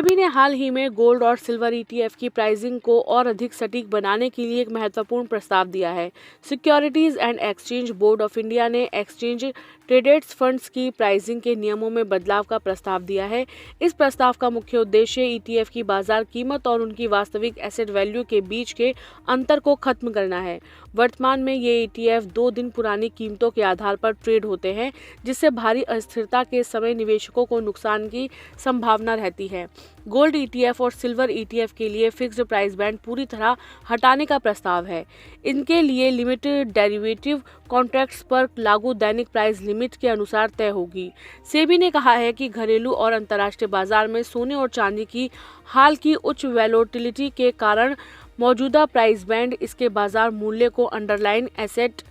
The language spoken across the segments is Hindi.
सेबी ने हाल ही में गोल्ड और सिल्वर ईटीएफ की प्राइसिंग को और अधिक सटीक बनाने के लिए एक महत्वपूर्ण प्रस्ताव दिया है। Securities and exchange board of India ने एक्सचेंज ट्रेडेड फंड्स की प्राइसिंग के नियमों में बदलाव का प्रस्ताव दिया है। इस प्रस्ताव का मुख्य उद्देश्य ईटीएफ की बाजार कीमत और उनकी वास्तविक एसेट वैल्यू के बीच के अंतर को खत्म करना है। वर्तमान में ये ईटीएफ 2 दिन पुरानी कीमतों के आधार पर ट्रेड होते हैं, जिससे भारी अस्थिरता के समय निवेशकों को नुकसान की संभावना रहती है। गोल्ड ईटीएफ और सिल्वर ईटीएफ के लिए फिक्स्ड प्राइस बैंड पूरी तरह हटाने का प्रस्ताव है। इनके लिए लिमिट डेरिवेटिव कॉन्ट्रैक्ट्स पर लागू दैनिक प्राइस लिमिट के अनुसार तय होगी। सेबी ने कहा है कि घरेलू और अंतर्राष्ट्रीय बाजार में सोने और चांदी की हाल की उच्च वैलोटिलिटी के कारण मौजूदा प्राइस बैंड इसके बाजार मूल्य को अंडरलाइन एसेट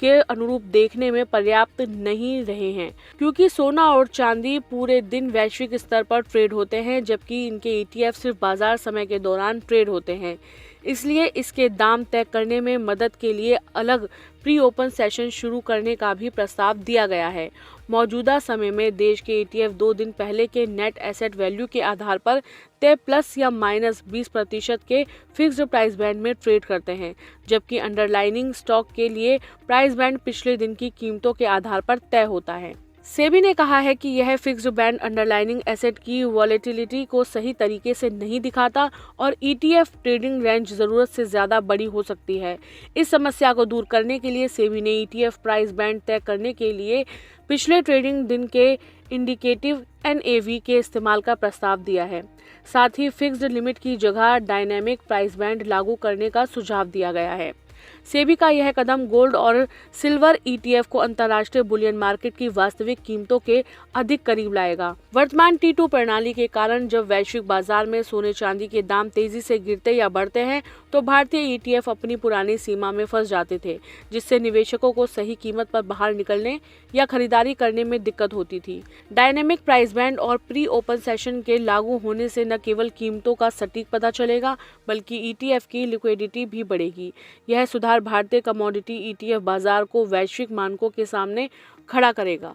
के अनुरूप देखने में पर्याप्त नहीं रहे हैं, क्योंकि सोना और चांदी पूरे दिन वैश्विक स्तर पर ट्रेड होते हैं, जबकि इनके ईटीएफ सिर्फ बाजार समय के दौरान ट्रेड होते हैं। इसलिए इसके दाम तय करने में मदद के लिए अलग प्री ओपन सेशन शुरू करने का भी प्रस्ताव दिया गया है। मौजूदा समय में देश के ईटीएफ 2 दिन पहले के नेट एसेट वैल्यू के आधार पर तय प्लस या माइनस 20% के फिक्स्ड प्राइस बैंड में ट्रेड करते हैं, जबकि अंडरलाइनिंग स्टॉक के लिए प्राइस बैंड पिछले दिन की कीमतों के आधार पर तय होता है। सेबी ने कहा है कि यह फिक्स्ड बैंड अंडरलाइनिंग एसेट की वॉलेटिलिटी को सही तरीके से नहीं दिखाता और ईटीएफ ट्रेडिंग रेंज जरूरत से ज्यादा बड़ी हो सकती है। इस समस्या को दूर करने के लिए सेबी ने ईटीएफ प्राइस बैंड तय करने के लिए पिछले ट्रेडिंग दिन के इंडिकेटिव एनएवी के इस्तेमाल का प्रस्ताव दिया है। साथ ही फिक्स्ड लिमिट की जगह डायनेमिक प्राइस बैंड लागू करने का सुझाव दिया गया है। सेबी का यह कदम गोल्ड और सिल्वर ईटीएफ को अंतर्राष्ट्रीय बुलियन मार्केट की वास्तविक कीमतों के अधिक करीब लाएगा। वर्तमान T2 प्रणाली के कारण जब वैश्विक बाजार में सोने चांदी के दाम तेजी से गिरते या बढ़ते हैं, तो भारतीय ईटीएफ अपनी पुरानी सीमा में फंस जाते थे, जिससे निवेशकों को सही कीमत पर बाहर निकलने या खरीदारी करने में दिक्कत होती थी। डायनेमिक प्राइस बैंड और प्री ओपन सेशन के लागू होने से न केवल कीमतों का सटीक पता चलेगा, बल्कि ईटीएफ की लिक्विडिटी भी बढ़ेगी। यह सुधार भारतीय कमोडिटी ईटीएफ बाजार को वैश्विक मानकों के सामने खड़ा करेगा।